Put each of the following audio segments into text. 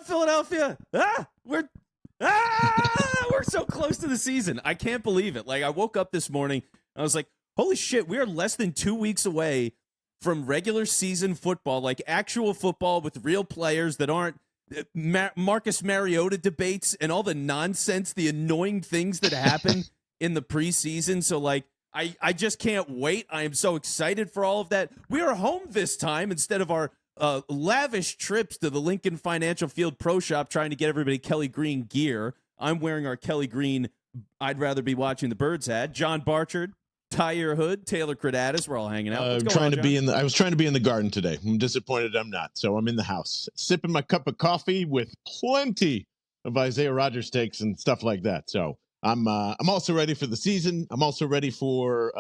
Philadelphia. We're so close to the season. I can't believe it. Like, I woke up this morning, I was like, holy shit, we are less than 2 weeks away from regular season football, like actual football with real players that aren't Marcus Mariota debates and all the nonsense, the annoying things that happen in the preseason. So, like, I just can't wait. I am so excited for all of that. We are home this time instead of our lavish trips to the Lincoln Financial Field Pro Shop trying to get everybody Kelly Green gear. I'm wearing our Kelly Green I'd rather be watching the Birds hat. John Barchard, Tyre Hood, Taylor Kredatus, we're all hanging out. I was trying to be in the garden today. I'm disappointed I'm not. So I'm in the house, sipping my cup of coffee with plenty of Isaiah Rodgers takes and stuff like that. So I'm also ready for the season. I'm also ready for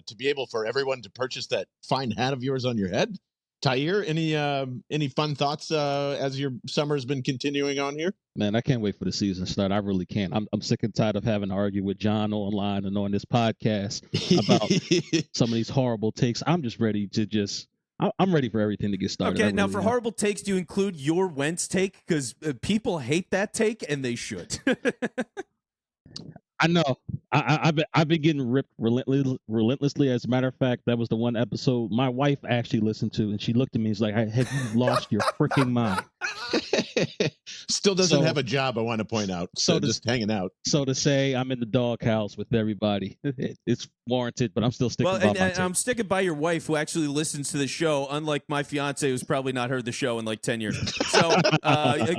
to be able for everyone to purchase that fine hat of yours on your head. Tyre, any fun thoughts as your summer's been continuing on here? Man, I can't wait for the season to start. I really can't. I'm sick and tired of having to argue with John online and on this podcast about some of these horrible takes. I'm just ready to I'm ready for everything to get started. Okay, now for horrible takes, do you include your Wentz take? Because people hate that take, and they should. I know. I've been getting ripped relentlessly. As a matter of fact, that was the one episode my wife actually listened to, and she looked at me and was like, "Have you lost your freaking mind?" Still doesn't have a job, I want to point out. So just hanging out. So to say I'm in the doghouse with everybody, it's warranted, but I'm still sticking by my take. I'm sticking by your wife who actually listens to the show, unlike my fiance who's probably not heard the show in like 10 years. So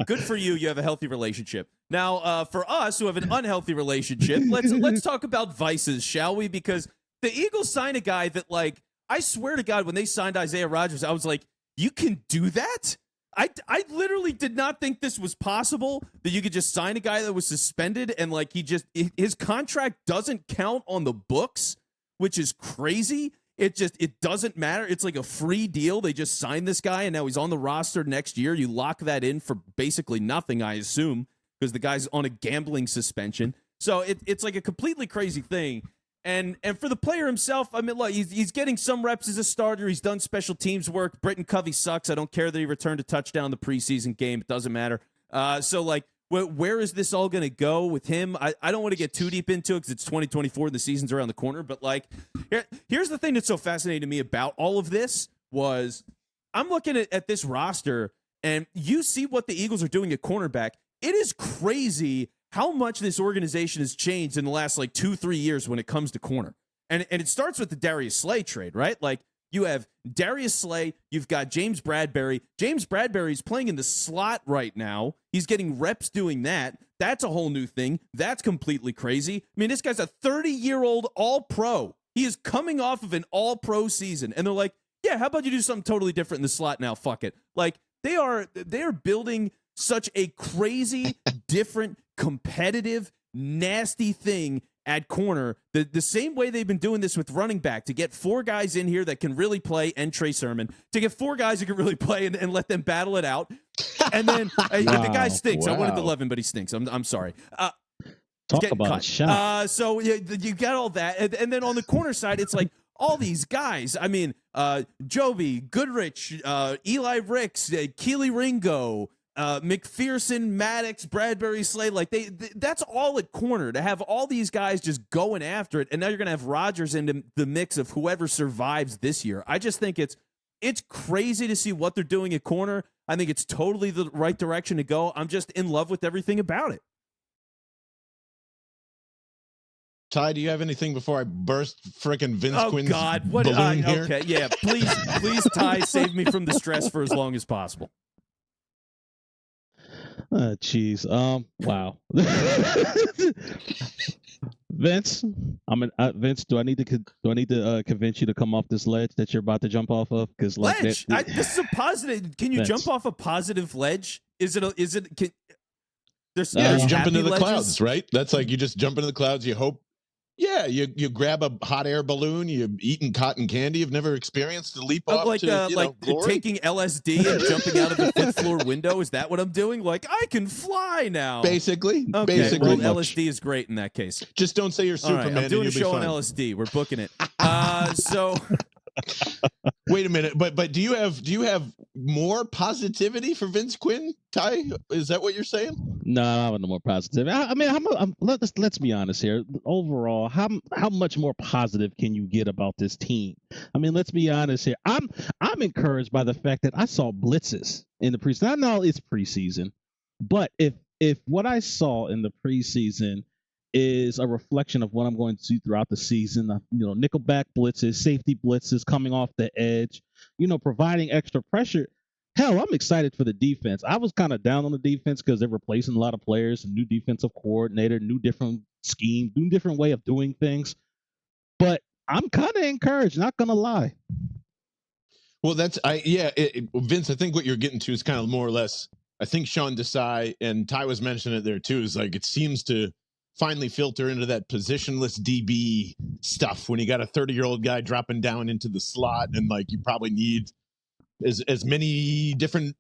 good for you. You have a healthy relationship. Now, for us who have an unhealthy relationship, let's talk about vices, shall we? Because the Eagles signed a guy that, like, I swear to God, when they signed Isaiah Rodgers, I was like, you can do that? I literally did not think this was possible, that you could just sign a guy that was suspended and, like, his contract doesn't count on the books, which is crazy. It doesn't matter. It's like a free deal. They just signed this guy, and now he's on the roster next year. You lock that in for basically nothing, I assume, because the guy's on a gambling suspension. So it's like a completely crazy thing. And for the player himself, I mean, look, he's getting some reps as a starter. He's done special teams work. Britton Covey sucks. I don't care that he returned a touchdown in the preseason game. It doesn't matter. So, like, where is this all going to go with him? I don't want to get too deep into it because it's 2024 and the season's around the corner. But, like, here's the thing that's so fascinating to me about all of this was I'm looking at this roster, and you see what the Eagles are doing at cornerback. It is crazy how much this organization has changed in the last, like, 2-3 years when it comes to corner. And it starts with the Darius Slay trade, right? Like, you have Darius Slay, you've got James Bradberry. James Bradberry's playing in the slot right now. He's getting reps doing that. That's a whole new thing. That's completely crazy. I mean, this guy's a 30-year-old all-pro. He is coming off of an all-pro season. And they're like, yeah, how about you do something totally different in the slot now? Fuck it. Like, they are building such a crazy, different, competitive, nasty thing at corner, the same way they've been doing this with running back, to get 4 guys in here that can really play, and Trey Sermon, to get 4 guys who can really play and let them battle it out. And then the guy stinks. Wow. I wanted to love him, but he stinks. I'm sorry. Talk about a shot. So you got all that. And then on the corner side, it's like all these guys. I mean, Joby, Goodrich, Eli Ricks, Keely Ringo, McPherson, Maddox, Bradbury, Slade, like that's all at corner, to have all these guys just going after it. And now you're going to have Rodgers into the mix of whoever survives this year. I just think it's crazy to see what they're doing at corner. I think it's totally the right direction to go. I'm just in love with everything about it. Ty, do you have anything before I burst frickin' Vince Quinn's balloon here? Okay, yeah, please, Ty, save me from the stress for as long as possible. Jeez. Wow. Vince, Vince, do I need to convince you to come off this ledge that you're about to jump off of? Because like ledge, this is a positive. Can you Vince, jump off a positive ledge? Is it? There's you jump into the ledges? Clouds, right? That's like you just jump into the clouds. You hope. Yeah, you grab a hot air balloon. You're eating cotton candy. You've never experienced the leap off like glory? Taking LSD and jumping out of the 5th floor window. Is that what I'm doing? Like, I can fly now. Basically. Okay, Basically. well, LSD is great in that case. Just don't say you're Superman. All right, I'm doing a show on fine. LSD. We're booking it. So wait a minute, but do you have more positivity for Vince Quinn, Ty? Is that what you're saying? No, I want no more positive. I mean, let's be honest here. Overall, how much more positive can you get about this team? I mean, let's be honest here. I'm encouraged by the fact that I saw blitzes in the preseason. I know it's preseason, but if what I saw in the preseason is a reflection of what I'm going to see throughout the season, nickelback blitzes, safety blitzes coming off the edge, providing extra pressure. Hell, I'm excited for the defense. I was kind of down on the defense because they're replacing a lot of players, a new defensive coordinator, new different scheme, new different way of doing things. But I'm kind of encouraged, not going to lie. Well, Vince, I think what you're getting to is kind of more or less, I think Sean Desai and Ty was mentioning it there too, is like it seems to finally filter into that positionless DB stuff when you got a 30-year-old guy dropping down into the slot and like you probably need as many different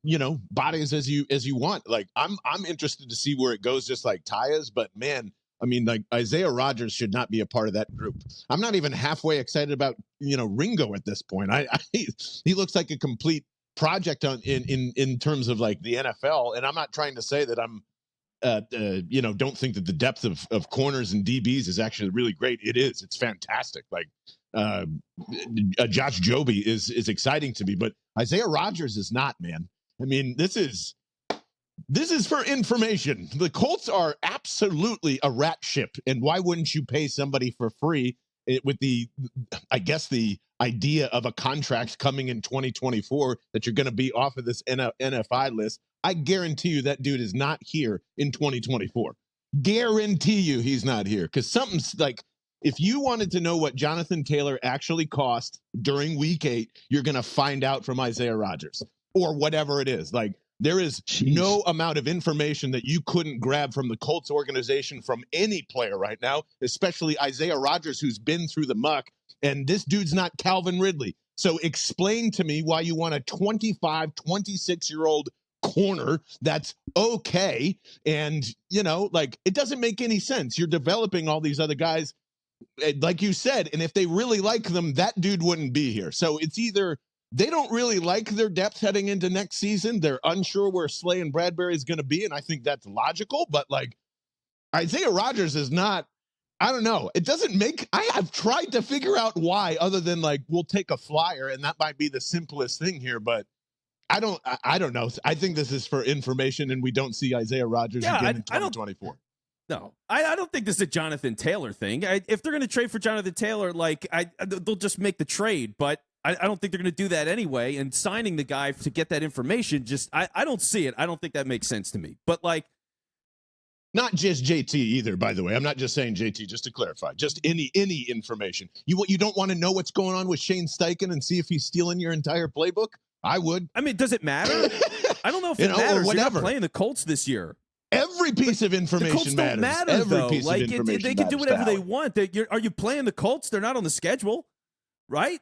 bodies as you want. Like I'm interested to see where it goes, just like Ty is, but man, I mean, like Isaiah Rodgers should not be a part of that group. I'm not even halfway excited about Ringo at this point. He looks like a complete project in terms of like the NFL, and I'm not trying to say that I'm don't think that the depth of corners and DBs is actually really great. It is. It's fantastic. Like Josh Joby is exciting to me, but Isaiah Rodgers is not, man. I mean, this is for information. The Colts are absolutely a rat ship, and why wouldn't you pay somebody for free with the idea of a contract coming in 2024 that you're going to be off of this NFI list? I guarantee you that dude is not here in 2024. Guarantee you he's not here, because something's like, if you wanted to know what Jonathan Taylor actually cost during week 8, you're going to find out from Isaiah Rodgers or whatever it is. Like, there is no amount of information that you couldn't grab from the Colts organization from any player right now, especially Isaiah Rodgers, who's been through the muck. And this dude's not Calvin Ridley. So explain to me why you want a 25, 26-year-old corner that's okay. And, like, it doesn't make any sense. You're developing all these other guys, like you said, and if they really like them, that dude wouldn't be here. So it's either they don't really like their depth heading into next season. They're unsure where Slay and Bradbury is going to be, and I think that's logical. But, like, Isaiah Rodgers is not, I don't know. It doesn't make, I have tried to figure out why, other than, like, we'll take a flyer, and that might be the simplest thing here, but I don't know. I think this is for information, and we don't see Isaiah Rodgers again in 2024. No, I don't think this is a Jonathan Taylor thing. If they're going to trade for Jonathan Taylor, like, they'll just make the trade, but I don't think they're going to do that anyway. And signing the guy to get that information, I don't see it. I don't think that makes sense to me. But, like, not just JT either, by the way. I'm not just saying JT, just to clarify. Just any information. You don't want to know what's going on with Shane Steichen and see if he's stealing your entire playbook? I would. I mean, does it matter? I don't know if it matters. You're not playing the Colts this year. Every piece of information the Colts matters. Don't matter, Every though. piece like, of information they can do whatever they want. Are you playing the Colts? They're not on the schedule, right?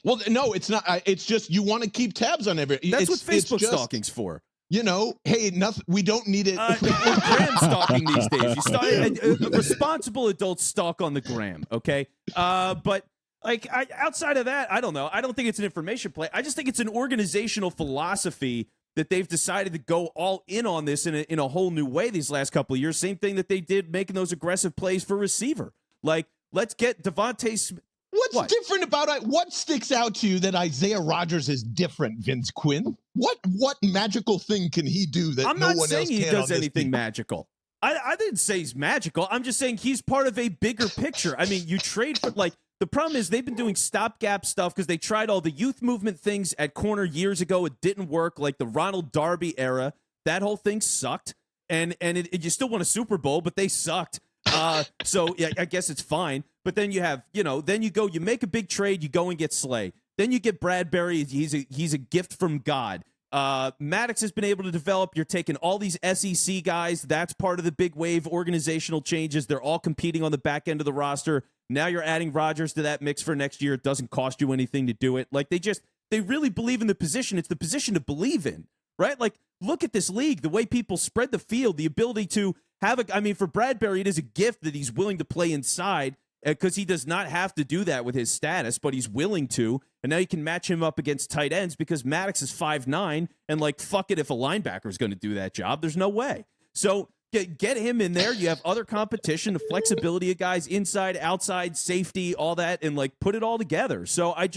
Well, no, it's not. It's just you want to keep tabs on everything. That's what Facebook stalking's for. Hey, nothing. We don't need it. Gram stalking these days. Responsible adults stalk on the gram, okay? But like outside of that, I don't know. I don't think it's an information play. I just think it's an organizational philosophy that they've decided to go all in on this in a whole new way these last couple of years. Same thing that they did making those aggressive plays for receiver. Like, let's get Devontae Smith. What's different about it? What sticks out to you that Isaiah Rodgers is different, Vince Quinn? What magical thing can he do that I'm no not one saying else he can does on anything this team? magical. I didn't say he's magical. I'm just saying he's part of a bigger picture. I mean, you trade for, like, the problem is they've been doing stopgap stuff because they tried all the youth movement things at corner years ago. It didn't work, like the Ronald Darby era. That whole thing sucked. And you still won a Super Bowl, but they sucked. So yeah, I guess it's fine. But then you have, then you make a big trade, you go and get Slay. Then you get Bradbury. He's a gift from God. Maddox has been able to develop. You're taking all these SEC guys. That's part of the big wave organizational changes. They're all competing on the back end of the roster. Now you're adding Rodgers to that mix for next year. It doesn't cost you anything to do it. Like, they really believe in the position. It's the position to believe in, right? Like, look at this league, the way people spread the field, the ability to have for Bradbury, it is a gift that he's willing to play inside. because he does not have to do that with his status, but he's willing to. And now you can match him up against tight ends because Maddox is 5'9", and like, fuck it, if a linebacker is going to do that job, there's no way. So get him in there. You have other competition, the flexibility of guys inside, outside, safety, all that, and like put it all together. So I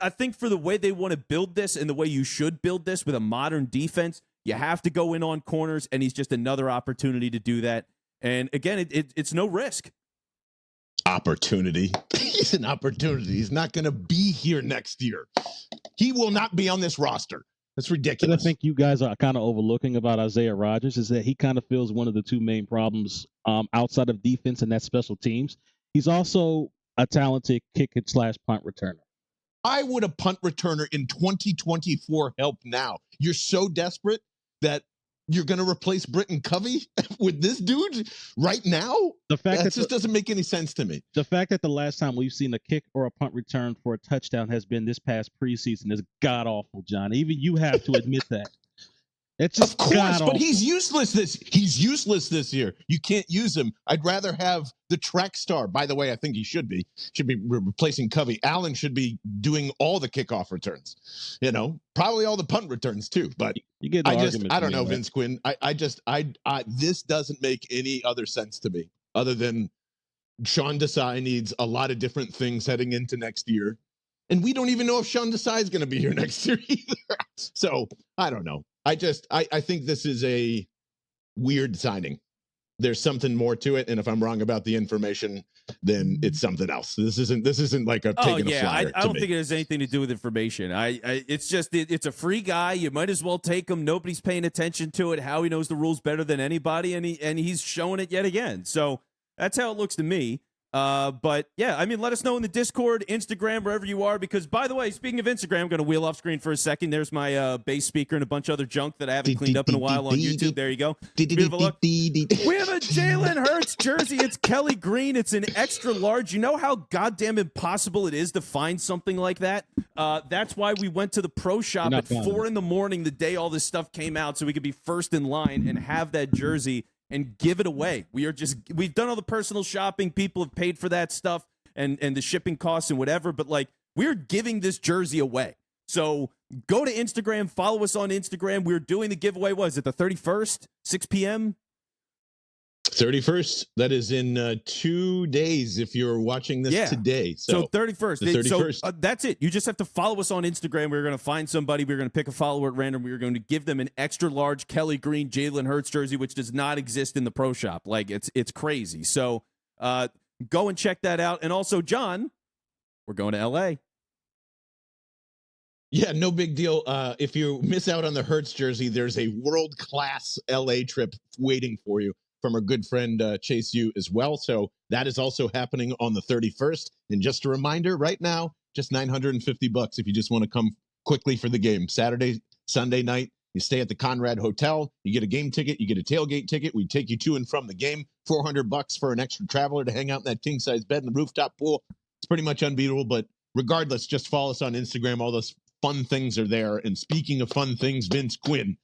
think for the way they want to build this and the way you should build this with a modern defense, you have to go in on corners, and he's just another opportunity to do that. And again, it's no risk. Opportunity. He's an opportunity. He's not going to be here next year. He will not be on this roster. That's ridiculous. And I think you guys are kind of overlooking about Isaiah Rodgers is that he kind of fills one of the two main problems outside of defense, and that's special teams. He's also a talented kick and slash punt returner. Why would a punt returner in 2024 help now? You're so desperate that you're going to replace Britton Covey with this dude right now? The fact that just doesn't make any sense to me. The fact that the last time we've seen a kick or a punt return for a touchdown has been this past preseason is god-awful, John. Even you have to admit that. It's just of course, but he's useless this year. You can't use him. I'd rather have the track star. By the way, I think he should be replacing Covey. Allen should be doing all the kickoff returns. Probably all the punt returns too. But you get I don't know, Vince Quinn. This doesn't make any other sense to me other than Sean Desai needs a lot of different things heading into next year. And we don't even know if Sean Desai is going to be here next year either. So I don't know. I think this is a weird signing. There's something more to it, and if I'm wrong about the information, then it's something else. This isn't like a taking a flyer. I don't think it has anything to do with information. It's just it's a free guy. You might as well take him. Nobody's paying attention to it. Howie knows the rules better than anybody, and he's showing it yet again. So that's how it looks to me. But yeah, I mean, let us know in the Discord, Instagram, wherever you are, because by the way, speaking of Instagram, I'm going to wheel off screen for a second. There's my bass speaker and a bunch of other junk that I haven't cleaned up in a while on YouTube. There you go. Beautiful look. We have a Jalen Hurts jersey. It's Kelly Green. It's an extra large. You know how goddamn impossible it is to find something like that? That's why we went to the pro shop at 4 a.m. the day all this stuff came out so we could be first in line and have that jersey and give it away. We've done all the personal shopping. People have paid for that stuff and the shipping costs and whatever, but like we're giving this jersey away. So go to Instagram, follow us on Instagram. We're doing the giveaway. What is it, the 31st, 6 p.m.? 31st. That is in 2 days if you're watching this today. So 31st. The 31st. So that's it. You just have to follow us on Instagram. We're going to find somebody. We're going to pick a follower at random. We're going to give them an extra large Kelly Green Jalen Hurts jersey, which does not exist in the pro shop. Like it's crazy. So go and check that out. And also, John, we're going to L.A. Yeah, no big deal. If you miss out on the Hurts jersey, there's a world-class L.A. trip waiting for you from our good friend Chase Yu as well. So that is also happening on the 31st. And just a reminder, right now, just $950 if you just want to come quickly for the game. Saturday, Sunday night, you stay at the Conrad Hotel. You get a game ticket. You get a tailgate ticket. We take you to and from the game. $400 for an extra traveler to hang out in that king-size bed in the rooftop pool. It's pretty much unbeatable. But regardless, just follow us on Instagram. All those fun things are there. And speaking of fun things, Vince Quinn.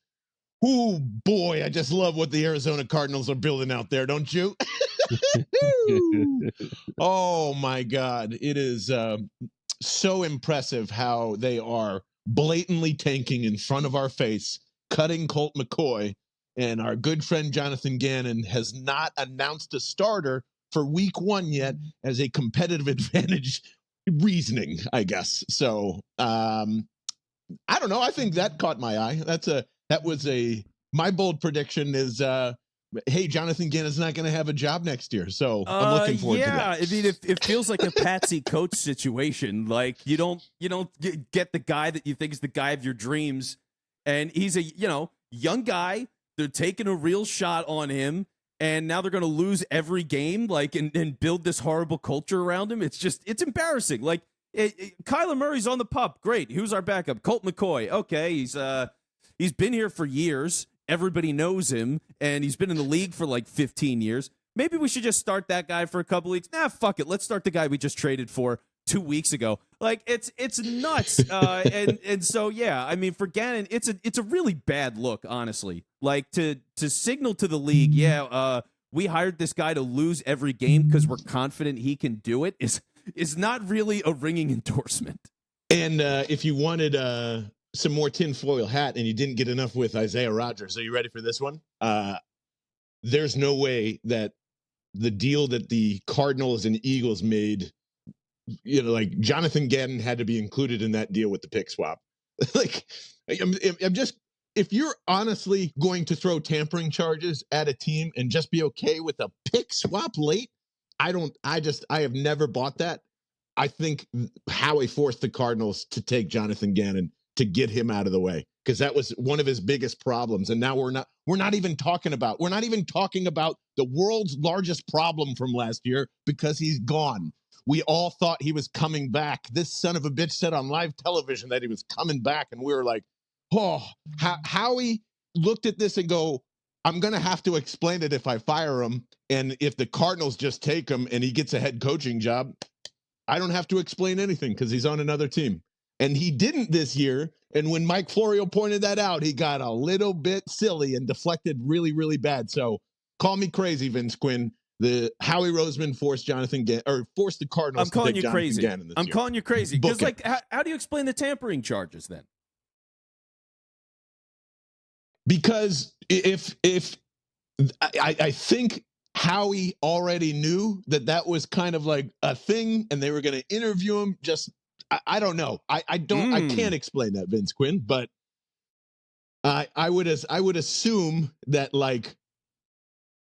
Oh, boy, I just love what the Arizona Cardinals are building out there, don't you? Oh, my God. It is so impressive how they are blatantly tanking in front of our face, cutting Colt McCoy, and our good friend Jonathan Gannon has not announced a starter for week 1 yet as a competitive advantage reasoning, I guess. So, I don't know. I think that caught my eye. My bold prediction is, hey, Jonathan Gannon's not going to have a job next year. So I'm looking forward to that. Yeah, I mean, it feels like a patsy coach situation. Like you don't get the guy that you think is the guy of your dreams. And he's a, young guy. They're taking a real shot on him. And now they're going to lose every game, like, and build this horrible culture around him. It's embarrassing. Like, Kyler Murray's on the pup. Great. Who's our backup? Colt McCoy. Okay, he's been here for years. Everybody knows him, and he's been in the league for like 15 years. Maybe we should just start that guy for a couple weeks. Nah, fuck it. Let's start the guy we just traded for 2 weeks ago. Like it's nuts. And so yeah, I mean for Gannon, it's a really bad look, honestly. Like to signal to the league, we hired this guy to lose every game because we're confident he can do it is not really a ringing endorsement. And if you wanted some more tinfoil hat and you didn't get enough with Isaiah Rodgers, are you ready for this one? There's no way that the deal that the Cardinals and Eagles made, like Jonathan Gannon had to be included in that deal with the pick swap. Like, I'm just, if you're honestly going to throw tampering charges at a team and just be okay with a pick swap late, I have never bought that. I think Howie forced the Cardinals to take Jonathan Gannon to get him out of the way, because that was one of his biggest problems. And now we're not even talking about the world's largest problem from last year, because he's gone. We all thought he was coming back. This son of a bitch said on live television that he was coming back, and we were like, oh, Howie looked at this and go, I'm going to have to explain it if I fire him. And if the Cardinals just take him and he gets a head coaching job, I don't have to explain anything because he's on another team. And he didn't this year. And when Mike Florio pointed that out, he got a little bit silly and deflected really, really bad. So call me crazy, Vince Quinn. The Howie Roseman forced the Cardinals to take Jonathan Gannon this year. I'm calling you crazy. Because, how do you explain the tampering charges then? Because if I think Howie already knew that was kind of like a thing, and they were going to interview him. I don't know. I can't explain that, Vince Quinn, but I would assume that, like,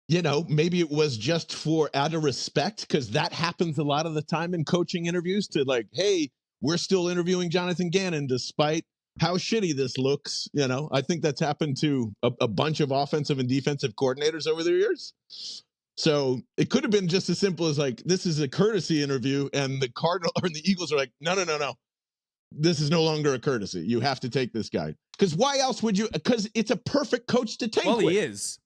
maybe it was just out of respect, because that happens a lot of the time in coaching interviews, to like, hey, we're still interviewing Jonathan Gannon despite how shitty this looks. I think that's happened to a bunch of offensive and defensive coordinators over the years. So it could have been just as simple as like, this is a courtesy interview, and the Cardinal or the Eagles are like, no. This is no longer a courtesy. You have to take this guy. Because why else would you? Because it's a perfect coach to take. Well, with. He is.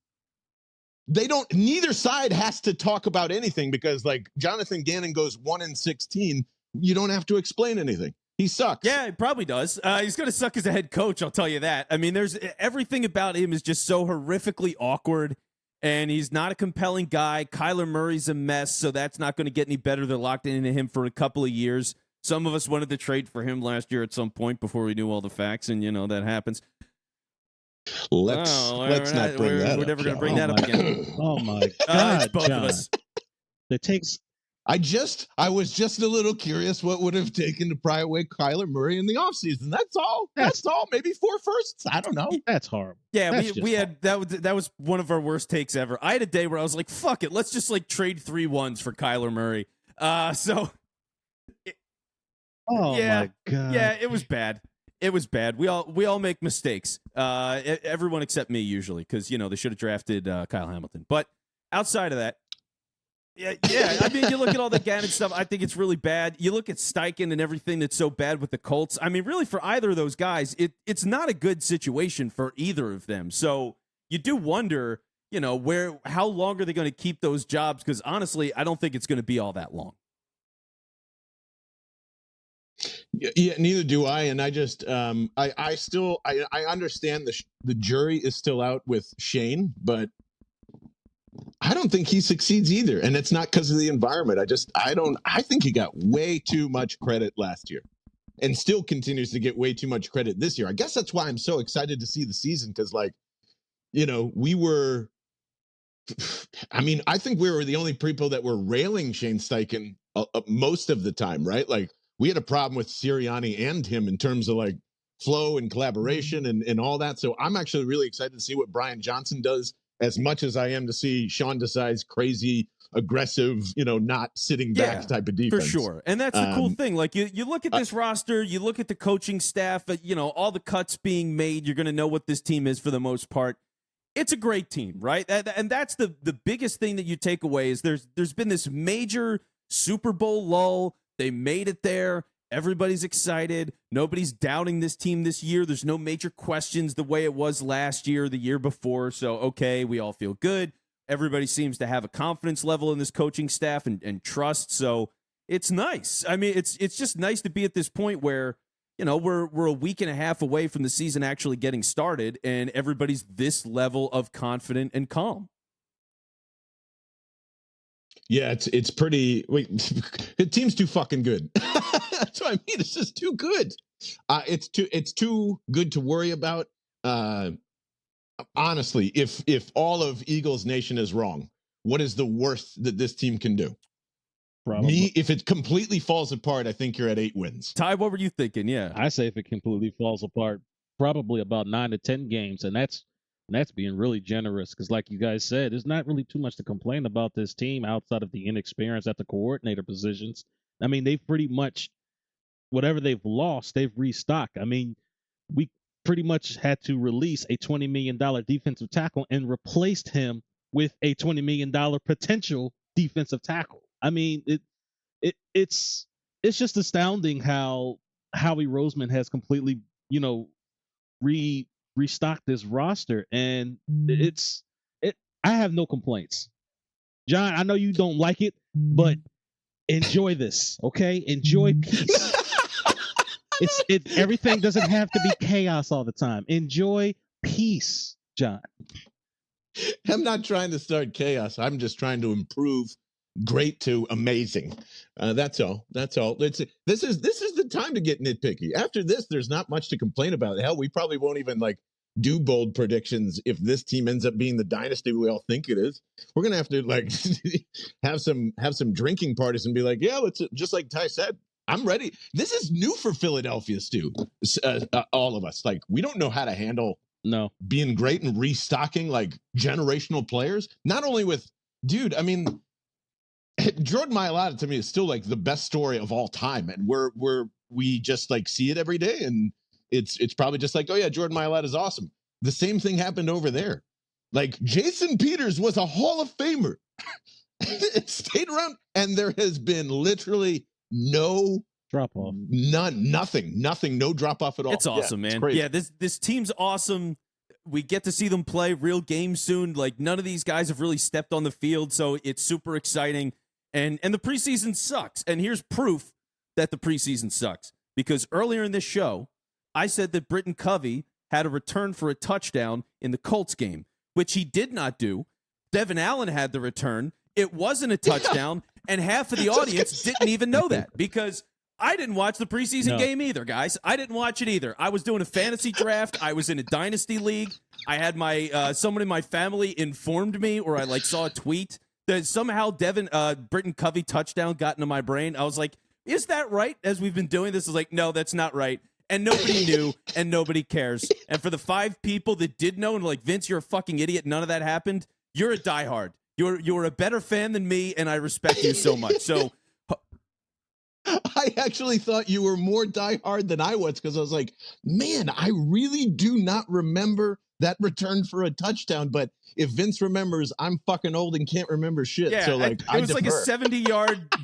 Neither side has to talk about anything, because like Jonathan Gannon goes 1-16. You don't have to explain anything. He sucks. Yeah, he probably does. He's going to suck as a head coach, I'll tell you that. I mean, there's everything about him is just so horrifically awkward, and he's not a compelling guy. Kyler Murray's a mess, so that's not going to get any better. They're locked into him for a couple of years. Some of us wanted to trade for him last year at some point before we knew all the facts, and that happens. Let's not bring that up. We're never going to bring that up again. Oh my God, it's both John. of us. It takes. I was just a little curious what would have taken to pry away Kyler Murray in the offseason. That's all. That's all. Maybe 4 firsts. I don't know. That's horrible. Yeah, That's we had that was one of our worst takes ever. I had a day where I was like, fuck it, let's just like trade 3 1s for Kyler Murray. My God. Yeah, it was bad. It was bad. We all make mistakes. Everyone except me usually, because they should have drafted Kyle Hamilton. But outside of that, yeah. I mean, you look at all the Gannon stuff. I think it's really bad. You look at Steichen and everything that's so bad with the Colts. I mean, really, for either of those guys, it's not a good situation for either of them. So you do wonder, how long are they going to keep those jobs? Because honestly, I don't think it's going to be all that long. Yeah, neither do I. And I just, I understand the jury is still out with Shane, but I don't think he succeeds either. And it's not because of the environment. I think he got way too much credit last year and still continues to get way too much credit this year. I guess that's why I'm so excited to see the season. Cause I think we were the only people that were railing Shane Steichen most of the time, right? Like, we had a problem with Sirianni and him in terms of like flow and collaboration and all that. So I'm actually really excited to see what Brian Johnson does, as much as I am to see Sean Desai's crazy, aggressive, not sitting back type of defense. For sure. And that's the cool thing. Like you look at this roster, you look at the coaching staff, all the cuts being made, you're going to know what this team is for the most part. It's a great team, right? And that's the biggest thing that you take away is there's been this major Super Bowl lull. They made it there. Everybody's excited. Nobody's doubting this team this year. There's no major questions the way it was last year, the year before. So, okay, we all feel good. Everybody seems to have a confidence level in this coaching staff and trust. So it's nice. I mean, it's just nice to be at this point where, we're a week and a half away from the season actually getting started, and everybody's this level of confident and calm. Yeah, it's pretty. Wait, the team's too fucking good. That's what I mean. It's just too good. It's too good to worry about. Honestly, if all of Eagles Nation is wrong, what is the worst that this team can do? Probably. If it completely falls apart, I think you're at 8 wins. Ty, what were you thinking? Yeah, I say if it completely falls apart, probably about 9 to 10 games, and that's being really generous because, like you guys said, there's not really too much to complain about this team outside of the inexperience at the coordinator positions. I mean, they've pretty much whatever they've lost, they've restocked. I mean, we pretty much had to release a $20 million defensive tackle and replaced him with a $20 million potential defensive tackle. I mean, it's just astounding how Howie Roseman has completely, restocked this roster, and I have no complaints. John, I know you don't like it, but enjoy this, okay? Enjoy peace. Everything doesn't have to be chaos all the time. Enjoy peace, John. I'm not trying to start chaos. I'm just trying to improve great to amazing. That's all. This is the time to get nitpicky. After this, there's not much to complain about. Hell, we probably won't even do bold predictions if this team ends up being the dynasty we all think it is. We're gonna have to have some drinking parties and be like, yeah, let's just like Ty said. I'm ready. This is new for Philadelphia, Stu. All of us, we don't know how to handle being great and restocking generational players. Not only with dude, I mean, Jordan Mailata to me is still the best story of all time, and we just see it every day, and it's probably just oh yeah, Jordan Mailata is awesome. The same thing happened over there. Jason Peters was a Hall of Famer. It stayed around, and there has been literally no drop off, nothing, no drop off at all. It's awesome, man. Yeah, this team's awesome. We get to see them play real games soon. None of these guys have really stepped on the field, so it's super exciting. And the preseason sucks. And here's proof that the preseason sucks. Because earlier in this show, I said that Britton Covey had a return for a touchdown in the Colts game, which he did not do. Devin Allen had the return. It wasn't a touchdown, and half of the audience didn't even know that because I didn't watch the preseason game either, guys. I didn't watch it either. I was doing a fantasy draft. I was in a dynasty league. I had my someone in my family informed me, or I saw a tweet that somehow Britton Covey touchdown got into my brain. I was like, is that right? As we've been doing this, I was no, that's not right. And nobody knew, and nobody cares. And for the 5 people that did know, and Vince, you're a fucking idiot, none of that happened, you're a diehard. You're a better fan than me, and I respect you so much. So I actually thought you were more diehard than I was because I was man, I really do not remember that return for a touchdown. But if Vince remembers, I'm fucking old and can't remember shit. Yeah, so it was a 70-yard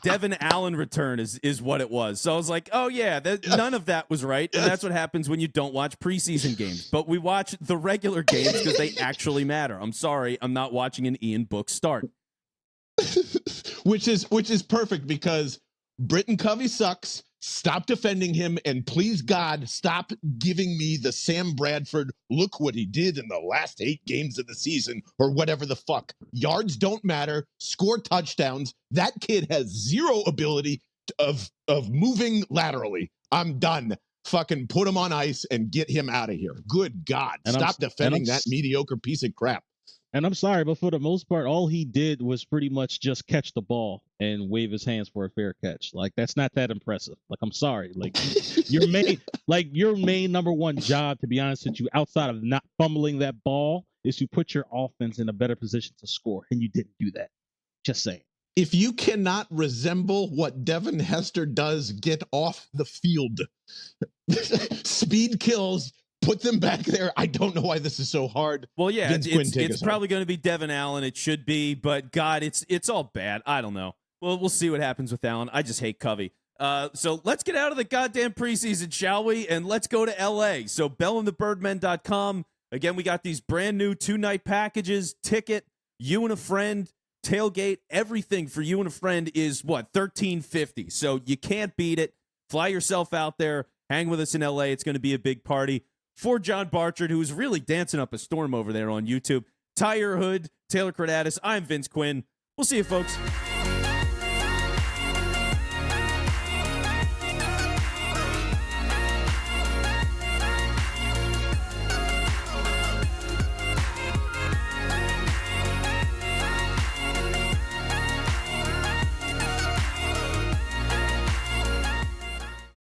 Devin Allen return is what it was. So I was oh yeah, none of that was right. And that's what happens when you don't watch preseason games. But we watch the regular games because they actually matter. I'm sorry, I'm not watching an Ian Book start. which is perfect because Britton Covey sucks. Stop defending him, and please God, stop giving me the Sam Bradford, look what he did in the last 8 games of the season, or whatever the fuck. Yards don't matter. Score touchdowns. That kid has zero ability of moving laterally. I'm done. Fucking put him on ice and get him out of here. Good God. Stop defending that mediocre piece of crap. And I'm sorry, but for the most part, all he did was pretty much just catch the ball and wave his hands for a fair catch. That's not that impressive. I'm sorry. Your main number one job, to be honest with you, outside of not fumbling that ball, is to put your offense in a better position to score. And you didn't do that. Just saying. If you cannot resemble what Devin Hester does, get off the field. Speed kills. Put them back there. I don't know why this is so hard. Well, yeah, it's probably going to be Devin Allen. It should be, but God, it's all bad. I don't know. Well, we'll see what happens with Allen. I just hate Covey. So let's get out of the goddamn preseason, shall we? And let's go to L.A. So bellandthebirdmen.com. Again, we got these brand new 2-night packages, ticket, you and a friend, tailgate, everything for you and a friend is what, $13.50. So you can't beat it. Fly yourself out there. Hang with us in L.A. It's going to be a big party. For John Barchard, who's really dancing up a storm over there on YouTube, Tyler Hood, Taylor Kredatus, I'm Vince Quinn. We'll see you, folks.